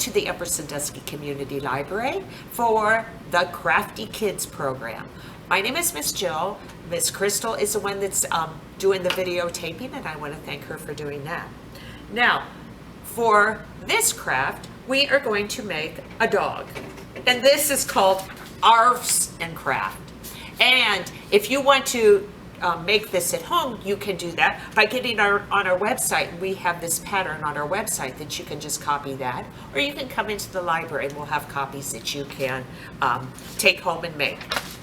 to the Upper Sandusky Community Library for the Crafty Kids program. My name is Miss Jill. Miss Crystal is the one that's doing the videotaping, and I want to thank her for doing that. Now, for this craft, we are going to make a dog. And this is called Arfs and Craft. And if you want to make this at home, you can do that by getting on our website. We have this pattern on our website that you can just copy that, or you can come into the library and we'll have copies that you can take home and make.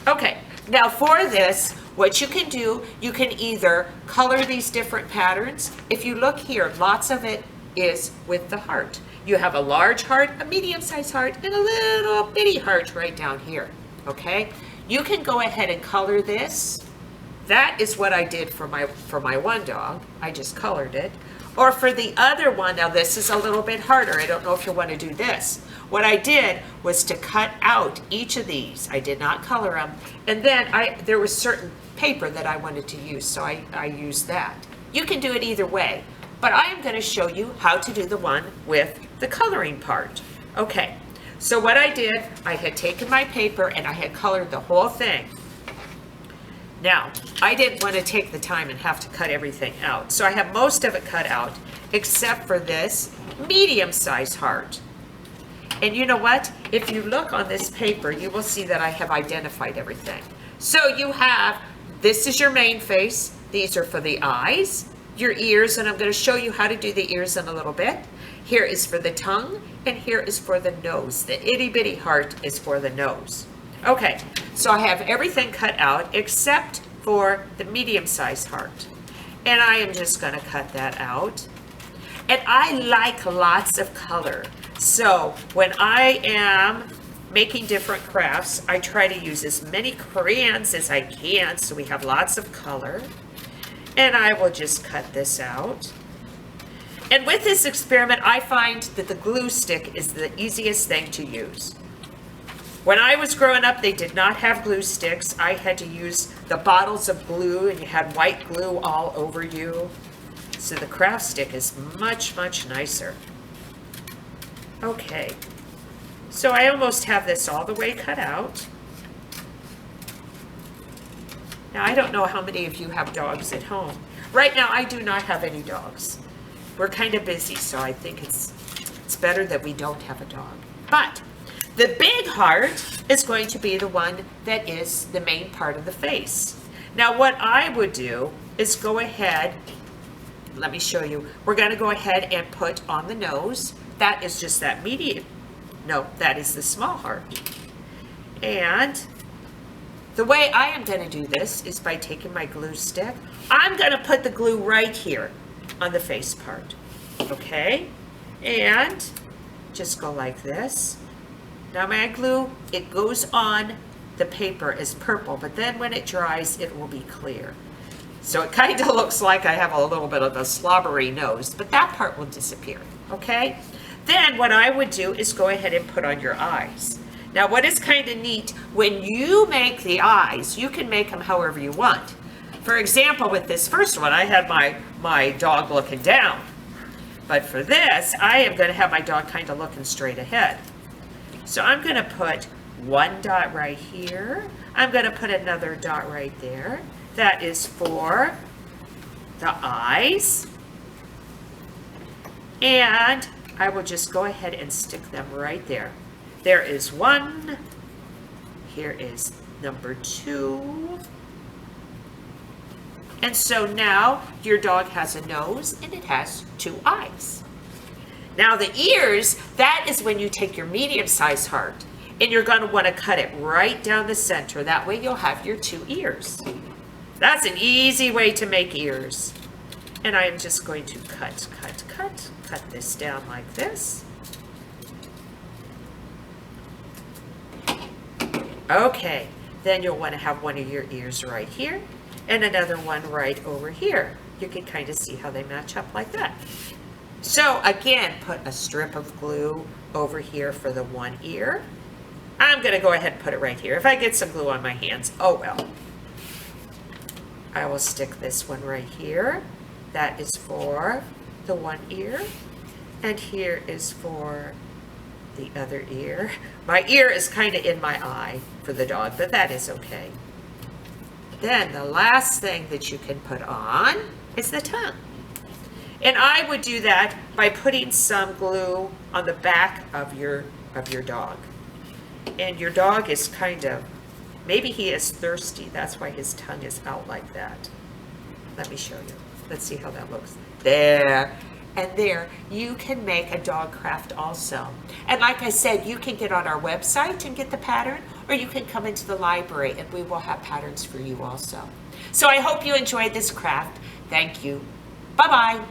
Okay, now for this, what you can do, you can either color these different patterns. If you look here, lots of it is with the heart. You have a large heart, a medium-sized heart, and a little bitty heart right down here, okay? You can go ahead and color this. That is what I did for my one dog. I just colored it. Or for the other one, now this is a little bit harder. I don't know if you want to do this. What I did was to cut out each of these. I did not color them. And then there was certain paper that I wanted to use, so I used that. You can do it either way, but I am going to show you how to do the one with the coloring part. Okay, so what I did, I had taken my paper and I had colored the whole thing. Now, I didn't want to take the time and have to cut everything out, so I have most of it cut out, except for this medium-sized heart. And you know what? If you look on this paper, you will see that I have identified everything. So you have, this is your main face, these are for the eyes, your ears, and I'm going to show you how to do the ears in a little bit. Here is for the tongue, and here is for the nose. The itty-bitty heart is for the nose. Okay, so I have everything cut out except for the medium-sized heart. And I am just going to cut that out. And I like lots of color. So when I am making different crafts, I try to use as many crayons as I can so we have lots of color. And I will just cut this out. And with this experiment, I find that the glue stick is the easiest thing to use. When I was growing up, they did not have glue sticks. I had to use the bottles of glue, and you had white glue all over you. So the craft stick is much, much nicer. Okay, so I almost have this all the way cut out. Now, I don't know how many of you have dogs at home. Right now, I do not have any dogs. We're kind of busy, so I think it's better that we don't have a dog. But the big heart is going to be the one that is the main part of the face. Now, what I would do is go ahead, let me show you. We're going to go ahead and put on the nose. That is just that medium. No, that is the small heart. And the way I am going to do this is by taking my glue stick. I'm going to put the glue right here on the face part. Okay? And just go like this. Now my glue, it goes on the paper as purple, but then when it dries, it will be clear. So it kind of looks like I have a little bit of a slobbery nose, but that part will disappear, okay? Then what I would do is go ahead and put on your eyes. Now what is kind of neat, when you make the eyes, you can make them however you want. For example, with this first one, I had my dog looking down. But for this, I am going to have my dog kind of looking straight ahead. So I'm going to put one dot right here. I'm going to put another dot right there. That is for the eyes. And I will just go ahead and stick them right there. There is one. Here is number 2. And so now your dog has a nose and it has 2 eyes. Now the ears, that is when you take your medium-sized heart and you're going to want to cut it right down the center. That way you'll have your 2 ears. That's an easy way to make ears. And I am just going to cut this down like this. Okay, then you'll want to have one of your ears right here and another one right over here. You can kind of see how they match up like that. So again, put a strip of glue over here for the one ear. I'm going to go ahead and put it right here. If I get some glue on my hands, oh well. I will stick this one right here. That is for the one ear. And here is for the other ear. My ear is kind of in my eye for the dog, but that is okay. Then the last thing that you can put on is the tongue. And I would do that by putting some glue on the back of your dog. And your dog is kind of, maybe he is thirsty. That's why his tongue is out like that. Let me show you. Let's see how that looks. There. And there, you can make a dog craft also. And like I said, you can get on our website and get the pattern, or you can come into the library and we will have patterns for you also. So I hope you enjoyed this craft. Thank you. Bye-bye.